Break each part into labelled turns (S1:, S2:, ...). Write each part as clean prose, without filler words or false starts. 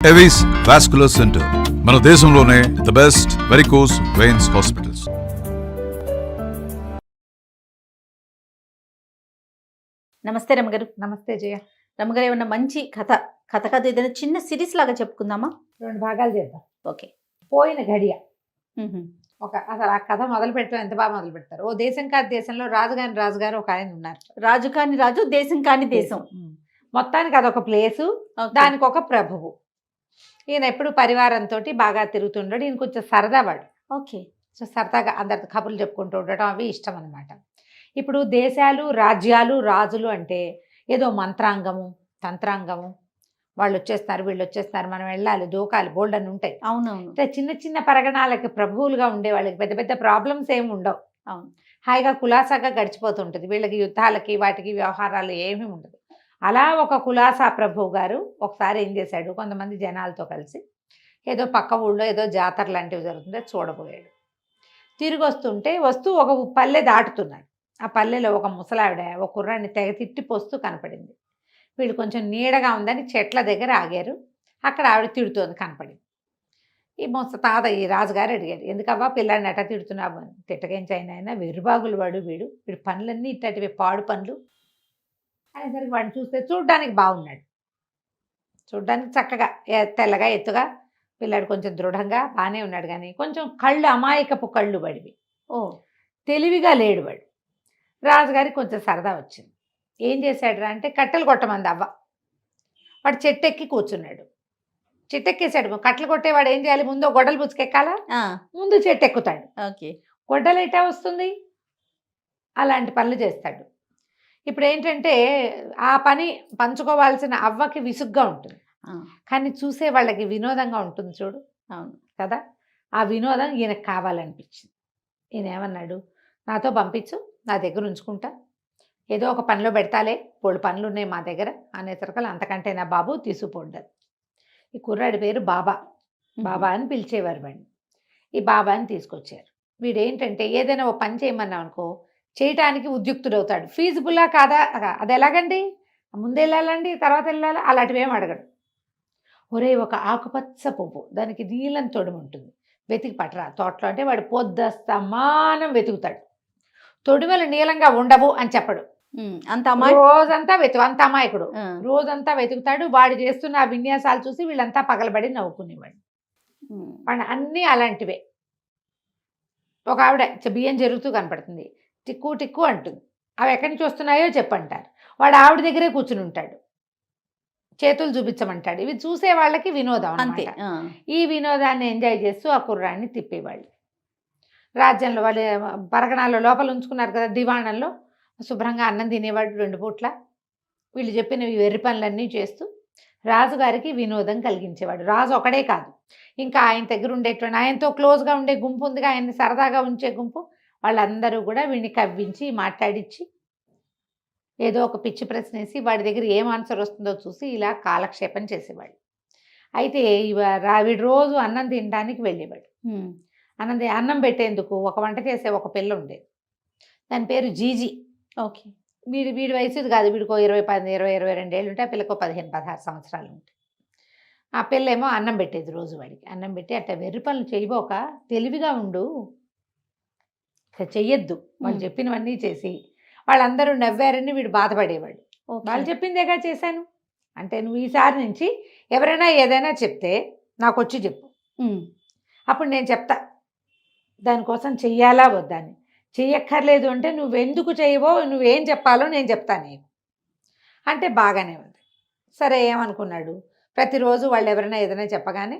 S1: Avis vascular centre మన దేశంలోనే the best varicose veins hospitals.
S2: నమస్తే రమగారు.
S3: నమస్తే జయ.
S2: రమగారు, ఏమన్నా మంచి కథ ఏదైనా చిన్న సిరీస్ లాగా చెప్పుకుందామా?
S3: 2 భాగాలు చేద్దాం.
S2: ఓకే.
S3: పోయిన గడియ. అసలు ఆ కథ మొదలు పెట్టడం ఎంత బాగా మొదలు పెడతారు. ఓ దేశం కాని దేశంలో రాజుగారు ఒక ఆయన ఉన్నారు.
S2: రాజు కాని రాజు, దేశం కాని దేశం.
S3: మొత్తానికి అదొక ప్లేసు, దానికి ఒక ప్రభువు. ఈయన ఎప్పుడు పరివారంతో బాగా తిరుగుతుండడు. ఈయన కొంచెం సరదా వాడు.
S2: ఓకే.
S3: సో సరదాగా అందరితో కబుర్లు చెప్పుకుంటూ ఉండటం అవి ఇష్టం అనమాట. ఇప్పుడు దేశాలు, రాజ్యాలు, రాజులు అంటే ఏదో మంత్రాంగము, తంత్రాంగము, వాళ్ళు వచ్చేస్తున్నారు, వీళ్ళు వచ్చేస్తున్నారు, మనం వెళ్ళాలి, దూకాలి, బోల్డ్ అని ఉంటాయి.
S2: అవునవును.
S3: అంటే చిన్న చిన్న పరగణాలకి ప్రభువులుగా ఉండే వాళ్ళకి పెద్ద పెద్ద ప్రాబ్లమ్స్ ఏమి ఉండవు.
S2: అవును.
S3: హాయిగా కులాసాగా గడిచిపోతుంటుంది. వీళ్ళకి యుద్ధాలకి వాటికి వ్యవహారాలు ఏమీ ఉండదు. అలా ఒక కులాసా ప్రభువు గారు ఒకసారి ఏం చేశాడు, కొంతమంది జనాలతో కలిసి ఏదో పక్క ఊళ్ళో ఏదో జాతర లాంటివి జరుగుతుంటే చూడబోయాడు. తిరిగి వస్తూ ఒక పల్లె దాటుతున్నాడు. ఆ పల్లెలో ఒక ముసలావిడ ఒక కుర్రాన్ని తెగ తిట్టిపోస్తూ కనపడింది. వీళ్ళు కొంచెం నీడగా ఉందని చెట్ల దగ్గర ఆగారు. అక్కడ ఆవిడ తిడుతోంది కనపడింది. ఈ రాజుగారు అడిగాడు, ఎందుకవ్వా పిల్లాడిని ఎట్టా తిడుతున్నావు అని. తిట్టకేంచైనా ఆయన వెరుబాగులు వీడు పనులన్నీ ఇట్టటివి పాడు పనులు అనేసరికి వాడిని చూస్తే చూడ్డానికి బాగున్నాడు. చూడ్డానికి చక్కగా తెల్లగా ఎత్తుగా పిల్లాడు కొంచెం దృఢంగా బాగానే ఉన్నాడు. కానీ కొంచెం కళ్ళు అమాయకపు కళ్ళు పడివి. తెలివిగా లేడు వాడు. రాజుగారికి కొంచెం సరదా వచ్చింది. ఏం చేశాడు అంటే కట్టెలు కొట్టమంది అవ్వ. వాడు చెట్టెక్కి కూర్చున్నాడు. చెట్టెక్కేసాడు. కట్టెలు కొట్టేవాడు ఏం చేయాలి, ముందు గొడ్డలు పుచ్చుకెక్కాలా, ముందు చెట్టు ఎక్కుతాడు.
S2: ఓకే.
S3: గొడ్డలు ఎట్టా వస్తుంది, అలాంటి పనులు చేస్తాడు. ఇప్పుడు ఏంటంటే ఆ పని పంచుకోవాల్సిన అవ్వకి విసుగ్గా ఉంటుంది, కానీ చూసే వాళ్ళకి వినోదంగా ఉంటుంది చూడు.
S2: అవును
S3: కదా. ఆ వినోదం ఈయనకు కావాలనిపించింది. ఈయన ఏమన్నాడు, నాతో పంపించు, నా దగ్గర ఉంచుకుంటా, ఏదో ఒక పనిలో పెడతాలే, పోళ్ళు పనులు ఉన్నాయి మా దగ్గర అనేసరికలు అంతకంటే నా బాబు తీసుకుపోండదు. ఈ కుర్రాడి పేరు బాబా. బాబా అని పిలిచేవారు వాడిని. ఈ బాబాని తీసుకొచ్చారు. వీడేంటంటే ఏదైనా ఓ పని చేయమన్నాం అనుకో, చేయటానికి ఉద్యుక్తుడవుతాడు. ఫీజిబుల్లా కాదా, అది ఎలాగండి, ముందు వెళ్ళాలండి తర్వాత వెళ్ళాలా, అలాంటివి ఏం అడగడు. ఒరే ఒక ఆకుపచ్చ పువ్వు, దానికి నీలం తొడుము ఉంటుంది, వెతికి పట్టరా తోటలో అంటే వాడు పొద్దస్తమానం వెతుకుతాడు. తొడిమలు నీలంగా ఉండవు అని చెప్పడు. రోజంతా అంత అమాయకుడు. రోజంతా వెతుకుతాడు. వాడు చేస్తున్న ఆ విన్యాసాలు చూసి వీళ్ళంతా పగలబడి నవ్వుకునేవాడు. వాడు అన్నీ అలాంటివే. ఒక ఆవిడ బియ్యం జరుగుతూ కనపడుతుంది, టిక్కు టిక్కు అంటుంది. అవి ఎక్కడి నుంచి వస్తున్నాయో చెప్పంటారు. వాడు ఆవిడ దగ్గరే కూర్చుని ఉంటాడు, చేతులు చూపించమంటాడు. ఇవి చూసే వాళ్ళకి వినోదం అంతే. ఈ వినోదాన్ని ఎంజాయ్ చేస్తూ ఆ కుర్రాన్ని తిప్పేవాళ్ళు. రాజ్యంలో వాళ్ళు పరగణాల్లో లోపల ఉంచుకున్నారు కదా, దివాణంలో శుభ్రంగా అన్నం తినేవాడు 2 పూట్ల. వీళ్ళు చెప్పినవి వెర్రి పనులన్నీ చేస్తూ రాజుగారికి వినోదం కలిగించేవాడు. రాజు ఒకడే కాదు, ఇంకా ఆయన దగ్గర ఉండేటువంటి ఆయనతో క్లోజ్గా ఉండే గుంపు ఉందిగా, ఆయన్ని సరదాగా ఉంచే గుంపు, వాళ్ళందరూ కూడా వీడిని కవ్వించి మాట్లాడించి ఏదో ఒక పిచ్చి ప్రశ్న వేసి వాడి దగ్గర ఏం ఆన్సర్ వస్తుందో చూసి ఇలా కాలక్షేపం చేసేవాడు. అయితే వీడు రోజు అన్నం తినడానికి వెళ్ళేవాడు. అన్నం పెట్టేందుకు ఒక వంట చేసే ఒక పిల్ల ఉండేది. దాని పేరు జీజీ.
S2: ఓకే.
S3: వీడి వయసు కాదు, వీడికో 22 ఏళ్ళు ఉంటాయి, ఆ పిల్లకు 15-16 సంవత్సరాలు ఉంటాయి. ఆ పిల్ల ఏమో అన్నం పెట్టేది రోజు వాడికి. అన్నం పెట్టి అట్లా వెర్రి పనులు చేయబోక తెలివిగా ఉండు, చెయ్యొద్దు, వాళ్ళు చెప్పినవన్నీ చేసి వాళ్ళందరూ నవ్వారని వీడు బాధపడేవాడు. వాళ్ళు చెప్పిందేగా చేశాను అంటే, నువ్వు ఈసారి నుంచి ఎవరైనా ఏదైనా చెప్తే నాకు వచ్చి చెప్పు, అప్పుడు నేను చెప్తా దానికోసం చెయ్యాలా వద్దా అని. చెయ్యక్కర్లేదు అంటే నువ్వెందుకు చేయవో, నువ్వేం చెప్పాలో నేను చెప్తాను నీకు అంటే బాగానే ఉంది. సరే ఏమనుకున్నాడు, ప్రతిరోజు వాళ్ళు ఎవరైనా ఏదైనా చెప్పగానే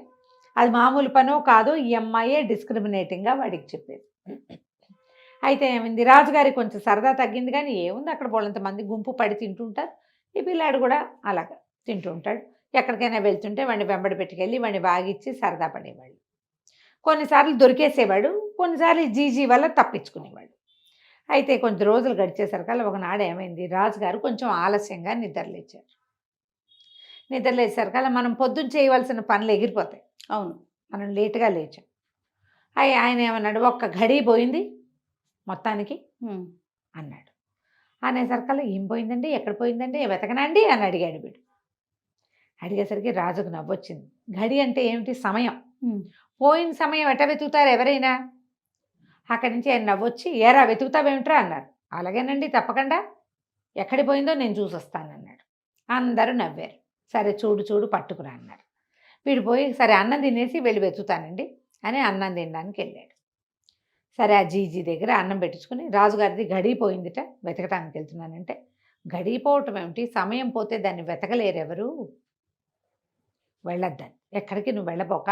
S3: అది మామూలు పనో కాదో ఈ అమ్మాయే డిస్క్రిమినేటింగ్గా వాడికి చెప్పేది. అయితే ఏమైంది, రాజుగారికి కొంచెం సరదా తగ్గింది. కానీ ఏముంది, అక్కడ వాళ్ళంతమంది గుంపు పడి తింటుంటారు, ఈ పిల్లాడు కూడా అలాగా తింటూ ఉంటాడు. ఎక్కడికైనా వెళ్తుంటే వాడిని వెంబడి పెట్టుకెళ్ళి వాడిని బాగిచ్చి సరదా పడేవాళ్ళు. కొన్నిసార్లు దొరికేసేవాడు, కొన్నిసార్లు జీజీ వల్ల తప్పించుకునేవాడు. అయితే కొంచెం రోజులు గడిచేసరికల్లా ఒకనాడు ఏమైంది, రాజుగారు కొంచెం ఆలస్యంగా నిద్రలేచారు. నిద్రలేసరికల్లా మనం పొద్దున్న చేయవలసిన పనులు ఎగిరిపోతాయి.
S2: అవును,
S3: మనం లేటుగా లేచాం. ఆయన ఏమన్నాడు, ఒక్క గడి పోయింది మొత్తానికి అన్నాడు. అనేసరికల్లా ఏం పోయిందండి, ఎక్కడ పోయిందండి, వెతకనండి అని అడిగాడు వీడు. అడిగేసరికి రాజుకు నవ్వొచ్చింది. గడి అంటే ఏమిటి? సమయం.
S2: ఉమ్.
S3: పోయిన సమయం ఎట్ట వెతుకుతారు ఎవరైనా? అక్కడి నుంచి ఆయన నవ్వొచ్చి, ఏరా వెతుకుతావేమిట్రా అన్నారు. అలాగేనండి, తప్పకుండా. ఎక్కడి పోయిందో నేను చూసొస్తానన్నాడు. అందరూ నవ్వారు. సరే చూడు చూడు పట్టుకురా అన్నారు. వీడు పోయి సరే అన్నం తినేసి వెళ్ళి వెతుకుతానండి అని అన్నం తినడానికి వెళ్ళాడు. సరే ఆ జీజీ దగ్గర అన్నం పెట్టించుకుని, రాజుగారిది గడిపోయిందిట, వెతకటానికి వెళ్తున్నానంటే, గడిపోవటం ఏమిటి? సమయం పోతే దాన్ని వెతకలేరెవరు, వెళ్ళొద్దని. ఎక్కడికి నువ్వు వెళ్ళబోక,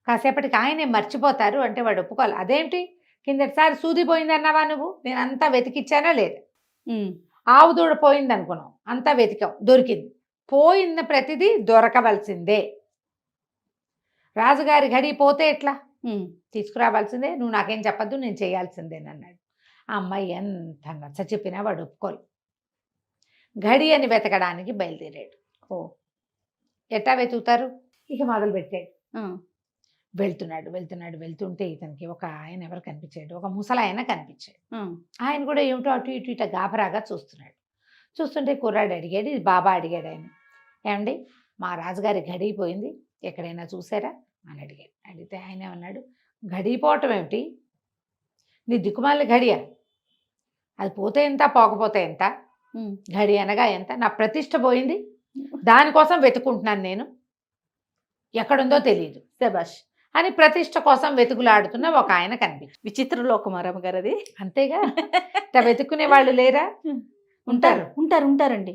S3: కాసేపటికి ఆయనే మర్చిపోతారు అంటే వాడు ఒప్పుకోవాలి. అదేమిటి, కిందటిసారి సూది పోయింది అన్నావా నువ్వు, నేను అంతా వెతికిచ్చానా లేదు. ఆవు దూడ పోయింది అనుకున్నాం, అంతా వెతికాం, దొరికింది. పోయిన ప్రతిదీ దొరకవలసిందే. రాజుగారి గడి పోతే ఎట్లా? తీసుకురావాల్సిందే, నువ్వు నాకేం చెప్పద్దు, నేను చేయాల్సిందేనన్నాడు. ఆ అమ్మాయి ఎంత నచ్చ చెప్పినా వాడు ఒప్పుకోలు. గడి అని వెతకడానికి బయలుదేరాడు. ఎట్టా వెతుకుతారు? ఇక మొదలుపెట్టాడు. వెళ్తున్నాడు వెళ్తున్నాడు వెళ్తుంటే ఇతనికి ఒక ఆయన ఎవరు కనిపించాడు, ఒక ముసలాయన కనిపించాడు. ఆయన కూడా ఏమిటో అటు ఇటు ఇట గాబరాగా చూస్తున్నాడు. చూస్తుంటే కుర్రాడు అడిగాడు, ఇది బాబా అడిగాడు ఆయన, ఏమండి మా రాజుగారి గడిపోయింది, ఎక్కడైనా చూసారా అని అడిగాడు. అడిగితే ఆయన ఏమన్నాడు, గడిపోవటం ఏమిటి, నీ దిక్కుమాలి గడియా, అది పోతే ఎంత పోకపోతే ఎంత, గడి అనగా ఎంత, నా ప్రతిష్ట పోయింది, దానికోసం వెతుకుంటున్నాను నేను, ఎక్కడుందో తెలియదు
S2: శభాష్
S3: అని ప్రతిష్ట కోసం వెతుకులాడుతున్న ఒక ఆయన కనిపించారు.
S2: విచిత్ర లోకమారమ్మ గారు అది.
S3: అంతేగా, ఇట్లా వెతుక్కునే వాళ్ళు లేరా? ఉంటారు
S2: ఉంటారు ఉంటారండి,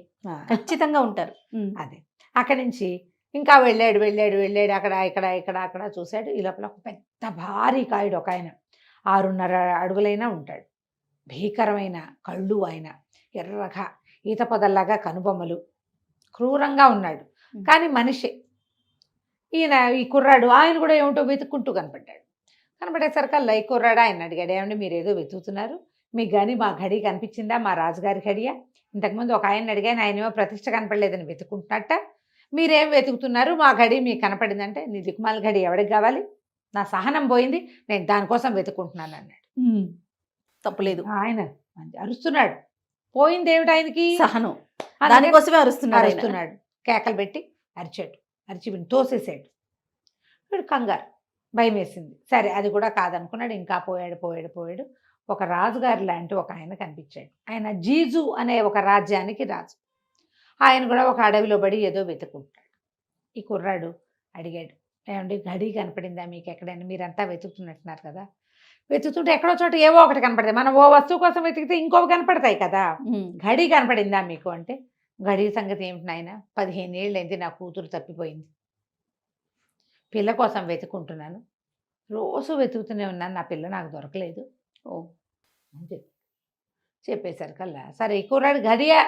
S2: ఖచ్చితంగా ఉంటారు.
S3: అదే అక్కడి నుంచి ఇంకా వెళ్ళాడు వెళ్ళాడు వెళ్ళాడు, అక్కడ ఇక్కడ ఇక్కడ అక్కడ చూశాడు. ఈ లోపల ఒక పెద్ద భారీ కాయుడు ఒక ఆయన, 6.5 అడుగులైనా ఉంటాడు, భీకరమైన కళ్ళు, ఆయన ఎర్రగా ఈత పొదల్లాగా కనుబొమ్మలు, క్రూరంగా ఉన్నాడు కానీ మనిషి. ఈయన ఈ కుర్రాడు ఆయన కూడా ఏమిటో వెతుక్కుంటూ కనపడేసరికల్లా ఈ కుర్రాడు ఆయన అడిగాడు, ఏమండి మీరు ఏదో వెతుకుతున్నారు, మీకు కానీ మా గడి కనిపించిందా, మా రాజుగారి గడియా? ఇంతకుముందు ఒక ఆయన అడిగాను, ఆయనేమో ప్రతిష్ట కనపడలేదని వెతుకుంటున్నట్ట, మీరేం వెతుకుతున్నారు, మా గడి మీకు కనపడిందంటే, నీ దిక్కుమాల గడి ఎవరికి కావాలి, నా సహనం పోయింది, నేను దానికోసం వెతుకుంటున్నాను అన్నాడు.
S2: తప్పులేదు.
S3: ఆయన అరుస్తున్నాడు, పోయింది ఏమిటి ఆయనకి,
S2: సహనం, దానికోసమే
S3: అరుస్తున్నాడు. కేకలు పెట్టి అరిచాడు, అరిచి వీడిని తోసేసాడు. వీడు కంగారు, భయం వేసింది. సరే అది కూడా కాదనుకున్నాడు. ఇంకా పోయాడు. ఒక రాజుగారి లాంటి ఒక ఆయన కనిపించాడు. ఆయన జీజు అనే ఒక రాజ్యానికి రాజు. ఆయన కూడా ఒక అడవిలో పడి ఏదో వెతుకుంటాడు. ఈ కుర్రాడు అడిగాడు, ఏమండి గడి కనపడిందా మీకు ఎక్కడైనా, మీరంతా వెతుకుతున్నట్టున్నారు కదా, వెతుకుతుంటే ఎక్కడో చోట ఏవో ఒకటి కనపడతాయి, మనం ఓ వస్తువు కోసం వెతికితే ఇంకోవి కనపడతాయి కదా, గడి కనపడిందా మీకు అంటే, గడి సంగతి ఏమిటి నాయన, 15 ఏళ్ళైంది నా కూతురు తప్పిపోయింది, పిల్ల కోసం వెతుకుంటున్నాను, రోజు వెతుకుతూనే ఉన్నాను, నా పిల్ల నాకు దొరకలేదు అని చెప్పేసరికల్లా సరే ఈ కుర్రాడు గడియా,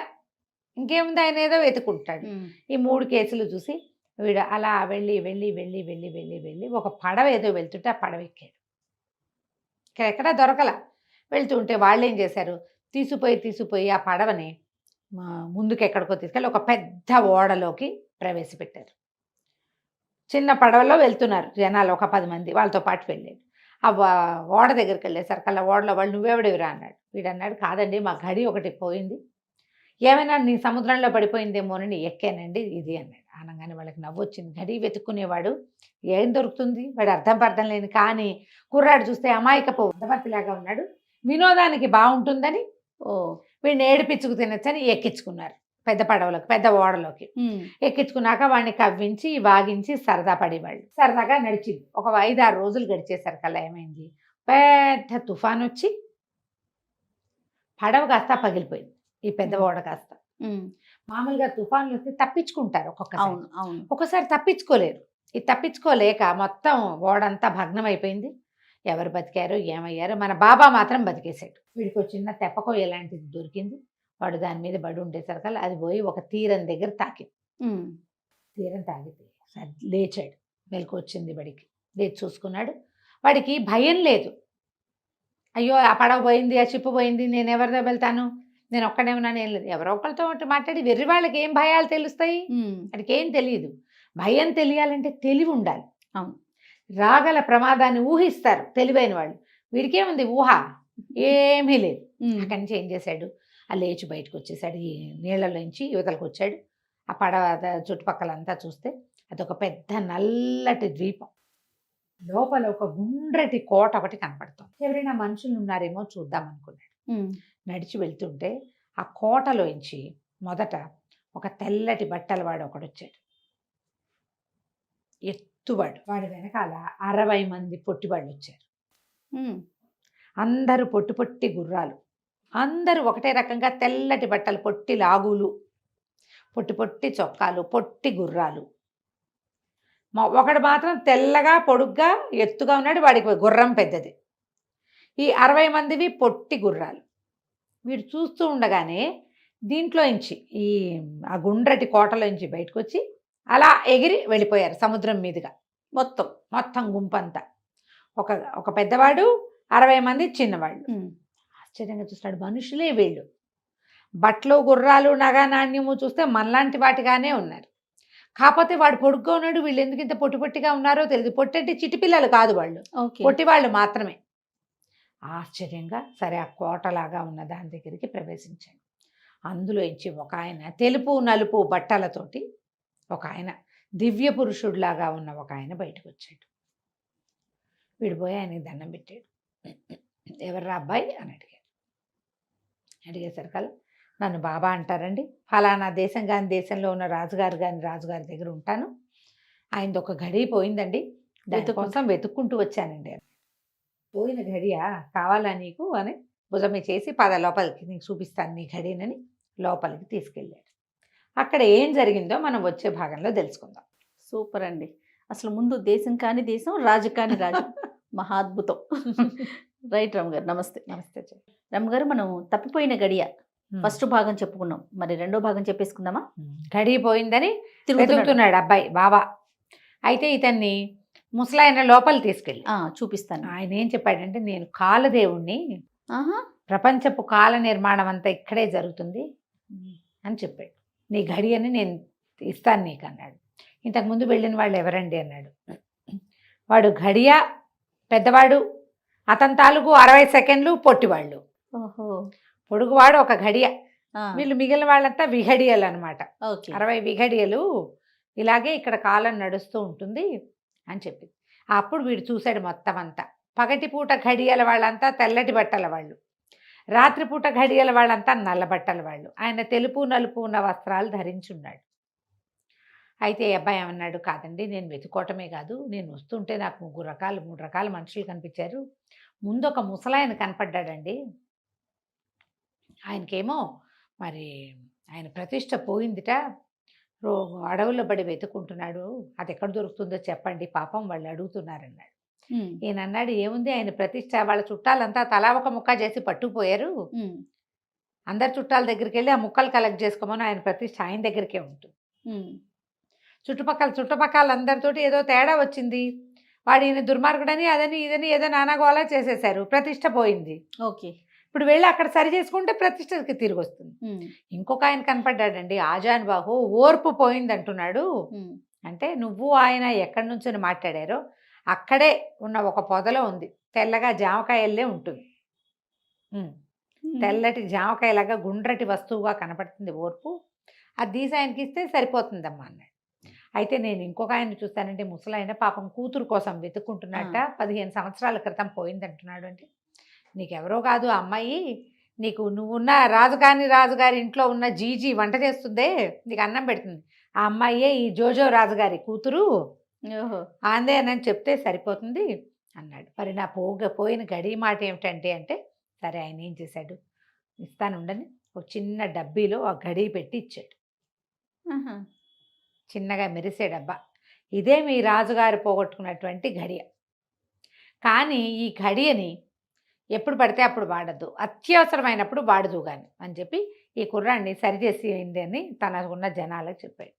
S3: ఇంకేముంది ఆయన ఏదో వెతుకుంటాడు. ఈ 3 కేసులు చూసి వీడు అలా వెళ్ళి వెళ్ళి వెళ్ళి వెళ్ళి వెళ్ళి వెళ్ళి ఒక పడవ ఏదో వెళ్తుంటే ఆ పడవ ఎక్కాడు. ఎక్కడా దొరకల. వెళ్తుంటే వాళ్ళు ఏం చేశారు, తీసిపోయి ఆ పడవని ముందుకు ఎక్కడికో తీసుకెళ్ళి ఒక పెద్ద ఓడలోకి ప్రవేశపెట్టారు. చిన్న పడవలో వెళ్తున్నారు జనాలు, ఒక 10 మంది వాళ్ళతో పాటు వెళ్ళాడు. ఆ ఓడ దగ్గరికి వెళ్ళేసరికల్లా ఓడలో వాళ్ళు, నువ్వెవడివిరా అన్నాడు. వీడు అన్నాడు, కాదండి మా గడి ఒకటి పోయింది, ఏమైనా నీ సముద్రంలో పడిపోయిందేమోనని ఎక్కానండి ఇది అన్నాడు. అనగానే వాళ్ళకి నవ్వొచ్చింది. గడి వెతుక్కునేవాడు ఏం దొరుకుతుంది, వాడు అర్థం లేని. కానీ కుర్రాడు చూస్తే అమాయకపు వందపతిలాగా ఉన్నాడు, వినోదానికి బాగుంటుందని వీడిని ఏడిపించుకు తినచ్చని ఎక్కించుకున్నారు పెద్ద పడవలోకి, పెద్ద ఓడలోకి. ఎక్కించుకున్నాక వాడిని కవ్వించి వాగించి సరదా పడేవాళ్ళు. సరదాగా నడిచింది. ఒక 5-6 రోజులు గడిచేసరికల్లా ఏమైంది, పెద్ద తుఫాన్ వచ్చి పడవ కాస్త పగిలిపోయింది. ఈ పెద్ద ఓడ కాస్త. మామూలుగా తుఫాన్లు వస్తే తప్పించుకుంటారు ఒక్కొక్కసారి తప్పించుకోలేరు. ఈ తప్పించుకోలేక మొత్తం ఓడంతా భగ్నం అయిపోయింది. ఎవరు బతికారో ఏమయ్యారో, మన బాబా మాత్రం బతికేశాడు. వీడికి చిన్న తెప్పకో ఎలాంటిది దొరికింది, వాడు దాని మీద పడి ఉండేసరికల్లా అది పోయి ఒక తీరం దగ్గర తాకింది. తీరం తాగితే లేచాడు, మెలకు వచ్చింది వాడికి. లేచి చూసుకున్నాడు, వాడికి భయం లేదు. అయ్యో ఆ పడవ పోయింది, ఆ చిప్పు పోయింది, నేను ఎవరితో వెళ్తాను, నేను ఒక్కడే ఉన్నాను, ఏం లేదు. ఎవరో ఒకరితో మాట్లాడి వెర్రి వాళ్ళకి ఏం భయాలు తెలుస్తాయి, వాడికి ఏం తెలియదు. భయం తెలియాలంటే తెలివి ఉండాలి. అవును, రాగల ప్రమాదాన్ని ఊహిస్తారు తెలివైన వాళ్ళు. వీడికేముంది ఊహ, ఏమీ లేదు. అక్కడి నుంచి ఏం చేశాడు, ఆ లేచి బయటకు వచ్చేసాడు, ఈ నీళ్ళలోంచి యువతలకు వచ్చాడు. ఆ పడవ చుట్టుపక్కలంతా చూస్తే అదొక పెద్ద నల్లటి ద్వీపం. లోపల ఒక గుండ్రటి కోట ఒకటి కనపడుతుంది. ఎవరైనా మనుషులు ఉన్నారేమో చూద్దాం అనుకున్నాడు. నడిచి వెళ్తుంటే ఆ కోటలోంచి మొదట ఒక తెల్లటి బట్టల వాడు ఒకడు వచ్చాడు. ఎత్తువాడు. వాడి వెనకాల 60 మంది పొట్టివాళ్ళు వచ్చారు. అందరూ పొట్టి పొట్టి గుర్రాలు, అందరూ ఒకటే రకంగా తెల్లటి బట్టలు, పొట్టి లాగులు, పొట్టి పొట్టి చొక్కాలు, పొట్టి గుర్రాలు. ఒకడు మాత్రం తెల్లగా పొడుగ్గా ఎత్తుగా ఉన్నాడు, వాడికి గుర్రం పెద్దది. ఈ 60 మందివి పొట్టి గుర్రాలు. వీడు చూస్తూ ఉండగానే దీంట్లోంచి ఆ గుండ్రటి కోటలోంచి బయటకు వచ్చి అలా ఎగిరి వెళ్ళిపోయారు సముద్రం మీదుగా. మొత్తం గుంపంతా. ఒక పెద్దవాడు, 60 మంది చిన్నవాళ్ళు. ఆశ్చర్యంగా చూస్తాడు, మనుషులే వీళ్ళు. బట్టలు, గుర్రాలు, నగ నాణ్యము చూస్తే మనలాంటి వాటిగానే ఉన్నారు. కాకపోతే వాడు పొడుగ్గా ఉన్నాడు, వీళ్ళు ఎందుకు ఇంత పొట్టి పొట్టిగా ఉన్నారో తెలియదు. పొట్టంటే చిటిపిల్లలు కాదు, వాళ్ళు పొట్టి వాళ్ళు మాత్రమే. ఆశ్చర్యంగా సరే ఆ కోటలాగా ఉన్న దాని దగ్గరికి ప్రవేశించాడు. అందులో ఇచ్చి ఒక ఆయన తెలుపు నలుపు బట్టలతోటి, ఒక ఆయన దివ్య పురుషుడిలాగా ఉన్న ఒక ఆయన బయటకు వచ్చాడు. వీడిపోయి ఆయనకి దండం పెట్టాడు. ఎవర్రా అబ్బాయి అని అడిగేసరికల్లా నన్ను బాబా అంటారండి, ఫలానా దేశం కాని దేశంలో ఉన్న రాజుగారి దగ్గర ఉంటాను, ఆయనది ఒక గడి పోయిందండి, దానికోసం వెతుక్కుంటూ వచ్చానండి. పోయిన గడియా కావాలా నీకు అని భుజమే చేసి పద లోపలికి, నీకు చూపిస్తాను నీ గడినని లోపలికి తీసుకెళ్ళాడు. అక్కడ ఏం జరిగిందో మనం వచ్చే భాగంలో తెలుసుకుందాం.
S2: సూపర్ అండి. అసలు ముందు దేశం కాని దేశం, రాజు కాని రాజు. మహాద్భుతం. రైట్ రమ్మగారు, నమస్తే.
S3: నమస్తే
S2: రమ్మగారు, మనం తప్పిపోయిన గడియ ఫస్ట్ భాగం చెప్పుకున్నాం, మరి రెండో భాగం చెప్పేసుకుందామా?
S3: గడి పోయిందని వెతుకుతున్నాడు అబ్బాయి బాబా. అయితే ఇతన్ని ముసలాయన లోపలి తీసుకెళ్ళి
S2: చూపిస్తాను.
S3: ఆయన ఏం చెప్పాడంటే, నేను కాలదేవుణ్ణి, ప్రపంచపు కాల నిర్మాణం అంతా ఇక్కడే జరుగుతుంది అని చెప్పాడు. నీ గడి అని నేను ఇస్తాను నీకు అన్నాడు. ఇంతకుముందు వెళ్ళిన వాళ్ళు ఎవరండి అన్నాడు. వాడు గడియ పెద్దవాడు, అతని తాలూకు 60 సెకండ్లు పొట్టివాళ్ళు.
S2: ఓహో.
S3: పొడుగువాడు ఒక గడియ, వీళ్ళు మిగిలిన వాళ్ళంతా విఘడియలు అనమాట. 60 విఘడియలు. ఇలాగే ఇక్కడ కాలం నడుస్తూ ఉంటుంది అని చెప్పింది. అప్పుడు వీడు చూశాడు మొత్తం అంతా. పగటిపూట ఘడియల వాళ్ళంతా తెల్లటి బట్టల వాళ్ళు, రాత్రిపూట ఘడియల వాళ్ళంతా నల్ల బట్టల వాళ్ళు. ఆయన తెలుపు నలుపు ఉన్న వస్త్రాలు ధరించున్నాడు. అయితే అబ్బాయి ఏమన్నాడు, కాదండి నేను వెతుకోవటమే కాదు, నేను వస్తుంటే నాకు 3 రకాల మనుషులు కనిపించారు. ముందు ఒక ముసలాయన కనపడ్డాడండి. ఆయనకేమో మరి ఆయన ప్రతిష్ట పోయిందిట, అడవుల్లో పడి వెతుకుంటున్నాడు, అది ఎక్కడ దొరుకుతుందో చెప్పండి పాపం వాళ్ళు అడుగుతున్నారన్నాడు. ఈయన అన్నాడు, ఏముంది ఆయన ప్రతిష్ట, వాళ్ళ చుట్టాలంతా తలా ఒక ముక్క చేసి పట్టుకుపోయారు, అందరి చుట్టాల దగ్గరికి వెళ్ళి ఆ ముక్కలు కలెక్ట్ చేసుకోమని, ఆయన ప్రతిష్ట ఆయన దగ్గరికే ఉంటుంది. చుట్టుపక్కల అందరితోటి ఏదో తేడా వచ్చింది, వాడు ఈయన దుర్మార్గుడని అదని ఇదని ఏదో నానాగోలా చేసేశారు, ప్రతిష్ట పోయింది.
S2: ఓకే.
S3: ఇప్పుడు వెళ్ళి అక్కడ సరి చేసుకుంటే ప్రతిష్టకి తిరిగి వస్తుంది. ఇంకొక ఆయన కనపడ్డాడండి, ఆజాన్ బాహు, ఓర్పు పోయింది అంటున్నాడు. అంటే నువ్వు ఆయన ఎక్కడి నుంచి మాట్లాడారో అక్కడే ఉన్న ఒక పొదలో ఉంది, తెల్లగా జామకాయల్లే ఉంటుంది, తెల్లటి జామకాయలాగా గుండ్రటి వస్తువుగా కనపడుతుంది ఓర్పు, అది తీసి ఆయనకి ఇస్తే సరిపోతుందమ్మా అన్నాడు. అయితే నేను ఇంకొక ఆయన చూస్తానంటే, ముసలాయన పాపం కూతురు కోసం వెతుక్కుంటున్నట్ట, 15 సంవత్సరాల క్రితం పోయిందంటున్నాడు. అంటే నీకెవరో కాదు ఆ అమ్మాయి, నువ్వున్న రాజుగారి ఇంట్లో ఉన్న జీజీ వంట చేస్తుందే, నీకు అన్నం పెడుతుంది, ఆ అమ్మాయే ఈ జోజో రాజుగారి కూతురు, ఆందే అని చెప్తే సరిపోతుంది అన్నాడు. మరి నా పోయిన గడి మాట ఏమిటంటే అంటే, సరే ఆయన ఏం చేశాడు, ఇస్తానుండని ఒక చిన్న డబ్బీలో ఆ గడి పెట్టి ఇచ్చాడు. చిన్నగా మెరిసే డబ్బా, ఇదే మీ రాజుగారు పోగొట్టుకున్నటువంటి గడియ, కానీ ఈ గడియని ఎప్పుడు పడితే అప్పుడు వాడద్దు, అత్యవసరమైనప్పుడు వాడదు కానీ అని చెప్పి ఈ కుర్రాన్ని సరిచేసి అని తనకున్న జనాలకు చెప్పాడు.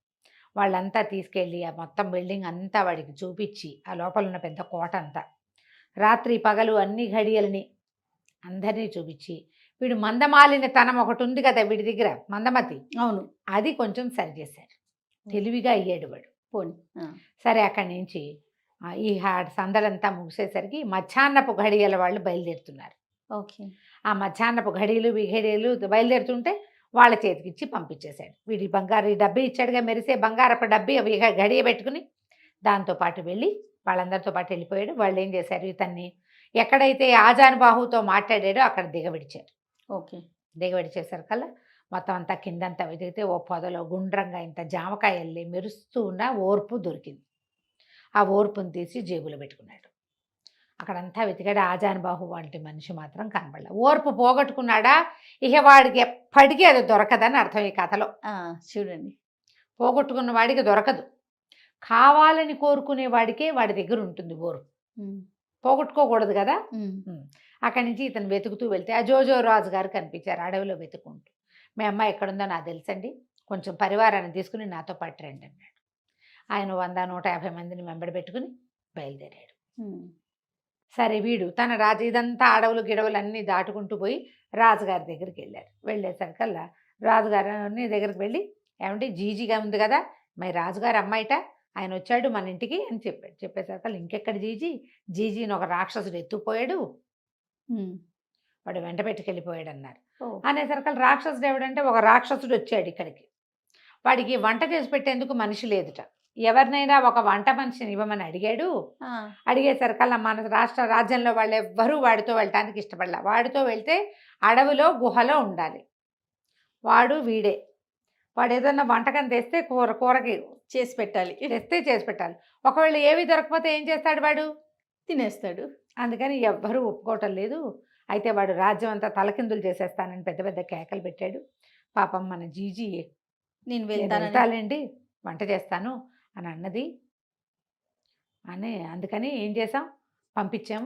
S3: వాళ్ళంతా తీసుకెళ్ళి ఆ మొత్తం బిల్డింగ్ అంతా వాడికి చూపించి, ఆ లోపల ఉన్న పెద్ద కోట అంతా, రాత్రి పగలు అన్ని ఘడియలని అందరినీ చూపించి, వీడు మందమాలిన తనం ఒకటి ఉంది కదా వీడి దగ్గర, మందమతి,
S2: అవును,
S3: అది కొంచెం సరిచేశాడు. తెలివిగా అయ్యాడు వాడు.
S2: పోనీ
S3: సరే అక్కడి నుంచి ఈ సందడంతా ముగిసేసరికి మధ్యాహ్నపు ఘడియల వాళ్ళు బయలుదేరుతున్నారు.
S2: ఓకే.
S3: ఆ మధ్యాహ్నపు ఘడియలు విఘడియలు బయలుదేరుతుంటే వాళ్ళ చేతికిచ్చి పంపించేశాడు. వీడి బంగారు ఈ డబ్బీ ఇచ్చాడుగా, మెరిసే బంగారపు డబ్బీ అవి గడియ పెట్టుకుని దాంతో పాటు వెళ్ళి వాళ్ళందరితో పాటు వెళ్ళిపోయాడు. వాళ్ళు ఏం చేశారు, ఇతన్ని ఎక్కడైతే ఆజానుబాహుతో మాట్లాడాడో అక్కడ దిగబడిచారు.
S2: ఓకే.
S3: దిగబడిచేసరికల్లా మొత్తం అంతా కిందంతా వెతికితే ఓ పొదలో గుండ్రంగా ఇంత జామకాయ వెళ్ళి మెరుస్తూ ఉన్న ఓర్పు దొరికింది. ఆ ఓర్పును తీసి జేబులో పెట్టుకున్నాడు. అక్కడంతా వెతికాడు. ఆజానుబాహు వంటి మనిషి మాత్రం కనబడలే. ఓర్పు పోగొట్టుకున్నాడా, ఇక వాడికి ఎప్పటికీ అది దొరకదని అర్థం ఈ కథలో.
S2: చూడండి,
S3: పోగొట్టుకున్న వాడికి దొరకదు. కావాలని కోరుకునే వాడికే వాడి దగ్గర ఉంటుంది ఓర్పు. పోగొట్టుకోకూడదు కదా. అక్కడి నుంచి ఇతను వెతుకుతూ వెళ్తే ఆ జోజో రాజు గారు కనిపించారు అడవిలో వెతుకుంటూ. మీ అమ్మాయి ఎక్కడుందో నాకు తెలుసండి, కొంచెం పరివారాన్ని తీసుకుని నాతో పాటు రండి అన్నాడు. ఆయన 100-150 మందిని వెంబడి పెట్టుకుని బయలుదేరాడు. సరే వీడు తన రాజు ఇదంతా అడవులు గిడవులు అన్నీ దాటుకుంటూ పోయి రాజుగారి దగ్గరికి వెళ్ళారు. వెళ్ళేసరికల్లా రాజుగారి దగ్గరికి వెళ్ళి, ఏమంటే జీజీగా ఉంది కదా, మరి రాజుగారి అమ్మాయిట, ఆయన వచ్చాడు మన ఇంటికి అని చెప్పాడు. చెప్పేసరికల్లా ఇంకెక్కడ జీజీని ఒక రాక్షసుడు ఎత్తుకుపోయాడు, వాడు వెంట పెట్టుకెళ్ళిపోయాడు అన్నారు. అనేసరికల్లా రాక్షసుడు ఎవడంటే ఒక రాక్షసుడు వచ్చాడు ఇక్కడికి. వాడికి వంట చేసి పెట్టేందుకు మనిషి లేదుట. ఎవరినైనా ఒక వంట మనిషిని ఇవ్వమని అడిగాడు. అడిగేసరికల్లా మన రాజ్యంలో వాళ్ళు ఎవ్వరూ వాడితో వెళ్ళటానికి ఇష్టపడలే. వాడితో వెళ్తే అడవిలో గుహలో ఉండాలి. వాడు వీడే. వాడు ఏదన్నా వంటకం తెస్తే కూరకి
S2: చేసి పెట్టాలి,
S3: చేసి పెట్టాలి. ఒకవేళ ఏవి దొరకపోతే ఏం చేస్తాడు, వాడు
S2: తినేస్తాడు.
S3: అందుకని ఎవ్వరూ ఒప్పుకోవటం లేదు. అయితే వాడు రాజ్యం అంతా తలకిందులు చేసేస్తానని పెద్ద పెద్ద కేకలు పెట్టాడు. పాపం మన జీజీ
S2: నేను
S3: వెళ్తానండి, వంట చేస్తాను అని అన్నది. అందుకని ఏం చేసాం, పంపించాం.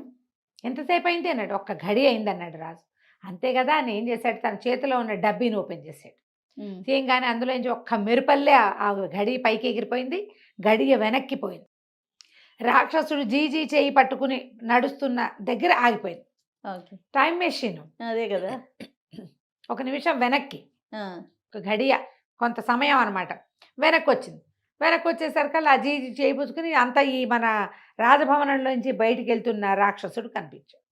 S3: ఎంతసేపు అయింది అన్నాడు. ఒక్క గడి అయింది అన్నాడు రాజు. అంతే కదా అని ఏం చేశాడు, తన చేతిలో ఉన్న డబ్బీని ఓపెన్ చేశాడు. తీయంగానే అందులో నుంచి ఒక్క మెరుపల్లే ఆ గడి పైకి ఎగిరిపోయింది, గడియ వెనక్కిపోయింది. రాక్షసుడు జీజీ చేయి పట్టుకుని నడుస్తున్న దగ్గర ఆగిపోయింది. టైం మెషిన్
S2: అదే కదా.
S3: ఒక నిమిషం వెనక్కి, ఒక గడియ కొంత సమయం అనమాట వెనక్కి వచ్చింది. వెనక్కి వచ్చేసరికి ఆ జీజీ చేయి పుచ్చుకుని అంతా ఈ మన రాజభవనంలోంచి బయటికి వెళ్తున్న రాక్షసుడు కనిపించాడు.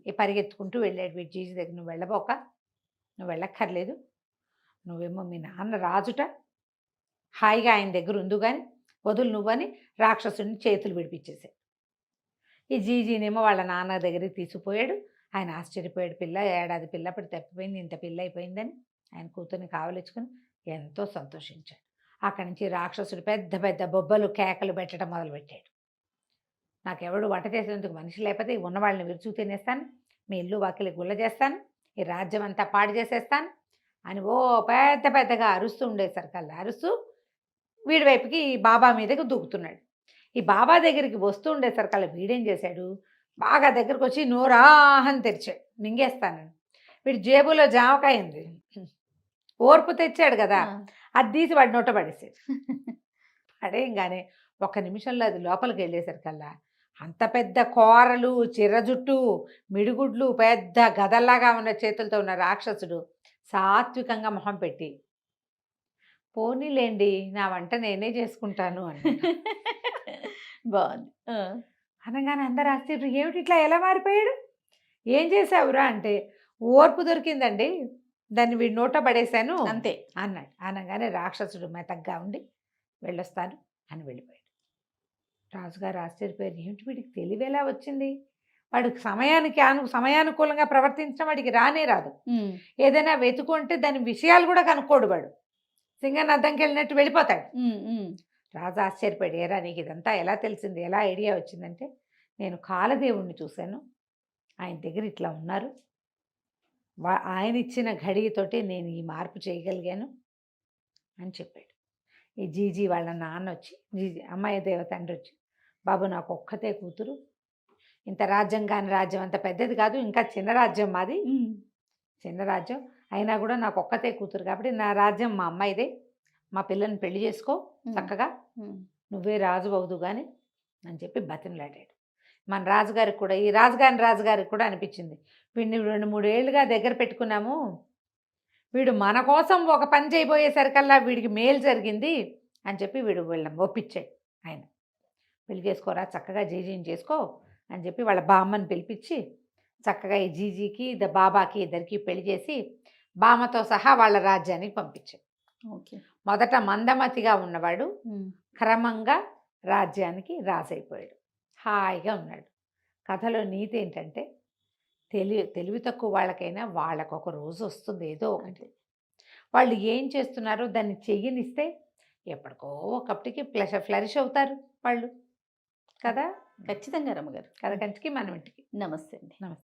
S3: ఈ పరిగెత్తుకుంటూ వెళ్ళాడు వీడి జీజీ దగ్గర. నువ్వు వెళ్ళబోక, నువ్వు వెళ్ళక్కర్లేదు, నువ్వేమో మీ నాన్న రాజుట, హాయిగా ఆయన దగ్గర ఉండు కానీ వదులు నువ్వని రాక్షసుడిని చేతులు విడిపించేశాడు. ఈ జీజీనేమో వాళ్ళ నాన్న దగ్గరికి తీసుకుపోయాడు. ఆయన ఆశ్చర్యపోయాడు. పిల్ల ఏడాది పిల్ల అప్పుడు తప్పిపోయింది, ఇంత పిల్ల అయిపోయిందని ఆయన కూతుర్ని కావలించుకొని ఎంతో సంతోషించాడు. అక్కడి నుంచి రాక్షసుడు పెద్ద పెద్ద బొబ్బలు కేకలు పెట్టడం మొదలుపెట్టాడు. నాకెవడు వంట చేసేందుకు మనిషి లేకపోతే ఉన్న వాళ్ళని విరుచుకు తినేస్తాను, మీ ఇల్లు వాకిలి గుల్ల చేస్తాను, ఈ రాజ్యం అంతా పాడు చేసేస్తాను అని ఓ పెద్ద పెద్దగా అరుస్తూ ఉండేసరికల్లా అరుస్తూ వీడి వైపుకి ఈ బాబా మీదకి దూకుతున్నాడు. ఈ బాబా దగ్గరికి వస్తూ ఉండేసరికల్లా వీడేం చేశాడు, బాగా దగ్గరకు వచ్చి నోరాహని తెరిచాడు, మింగేస్తానని. వీడి జేబులో జామకాయ ఉంది, ఓర్పు తెచ్చాడు కదా, అది తీసి వాడి నోట పడేసాడు. పడేయంగానే ఒక్క నిమిషంలో అది లోపలికి వెళ్ళేసరికల్లా అంత పెద్ద కూరలు, చిర్ర జుట్టు, మిడిగుడ్లు, పెద్ద గదల్లాగా ఉన్న చేతులతో ఉన్న రాక్షసుడు సాత్వికంగా మొహం పెట్టి, పోనీలేండి నా వంట నేనే చేసుకుంటాను అని
S2: బాగుంది.
S3: అనగానే అందరు ఆశ్చర్యం, ఏమిటి ఇట్లా ఎలా మారిపోయాడు, ఏం చేసావురా అంటే, ఓర్పు దొరికిందండి, దాన్ని వీడి నోట పడేశాను
S2: అంతే
S3: అన్నాడు. అనగానే రాక్షసుడు మెతగ్గా ఉండి వెళ్ళొస్తాను అని వెళ్ళిపోయాడు. రాజుగారు ఆశ్చర్యపోయారు, ఏమిటి వీడికి తెలివి ఎలా వచ్చింది, వాడికి సమయానుకూలంగా ప్రవర్తించడం వాడికి రానే రాదు. ఏదైనా వెతుకుంటే దాని విషయాలు కూడా కనుక్కోడు, వాడు సింగన్ అద్దంకి వెళ్ళినట్టు వెళ్ళిపోతాడు. రాజు ఆశ్చర్యపోయాడు, ఏరా నీకు ఇదంతా ఎలా తెలిసింది, ఎలా ఐడియా వచ్చిందంటే, నేను కాలదేవుణ్ణి చూశాను, ఆయన దగ్గర ఇట్లా ఉన్నారు, ఆయన ఇచ్చిన ఘడియతోటి నేను ఈ మార్పు చేయగలిగాను అని చెప్పాడు. ఈ జీజీ వాళ్ళ నాన్న వచ్చి, జీజీ అమ్మాయి దేవతండ్రి వచ్చి, బాబు నాకు ఒక్కతే కూతురు, ఇంత రాజ్యం కాని రాజ్యం అంత పెద్దది కాదు, ఇంకా చిన్న రాజ్యం మాది, చిన్న రాజ్యం అయినా కూడా నాకు ఒక్కతే కూతురు కాబట్టి నా రాజ్యం మా అమ్మాయిదే, మా పిల్లని పెళ్లి చేసుకో చక్కగా, నువ్వే రాజు అవుదు కానీ అని చెప్పి బతిమలాడాడు. మన రాజుగారికి కూడా, ఈ రాజుగారికి కూడా అనిపించింది, వీడిని 2-3 ఏళ్ళుగా దగ్గర పెట్టుకున్నాము, వీడు మన కోసం ఒక పని చేయబోయేసరికల్లా వీడికి మేలు జరిగింది అని చెప్పి వీళ్ళని ఒప్పించాడు. ఆయన పెళ్లి చేసుకోరా చక్కగా జీజీని చేసుకో అని చెప్పి వాళ్ళ బామ్మని పిలిపించి చక్కగా ఈ జీజీకి బాబాకి ఇద్దరికి పెళ్లి చేసి బామతో సహా వాళ్ళ రాజ్యానికి పంపించాడు.
S2: ఓకే.
S3: మొదట మందమతిగా ఉన్నవాడు క్రమంగా రాజ్యానికి రాజైపోయాడు. హాయిగా ఉన్నాడు. కథలో నీతి ఏంటంటే తెలివి తక్కువ వాళ్ళకైనా వాళ్ళకు ఒక రోజు వస్తుంది ఏదో ఒకటి. వాళ్ళు ఏం చేస్తున్నారో దాన్ని చెయ్యనిస్తే ఎప్పటికో ఒకప్పటికి ఫ్లరిష్ అవుతారు వాళ్ళు కదా.
S2: ఖచ్చితంగా రమ్మగారు.
S3: కథ కంచికి మనం ఇంటికి.
S2: నమస్తే అండి.
S3: నమస్తే.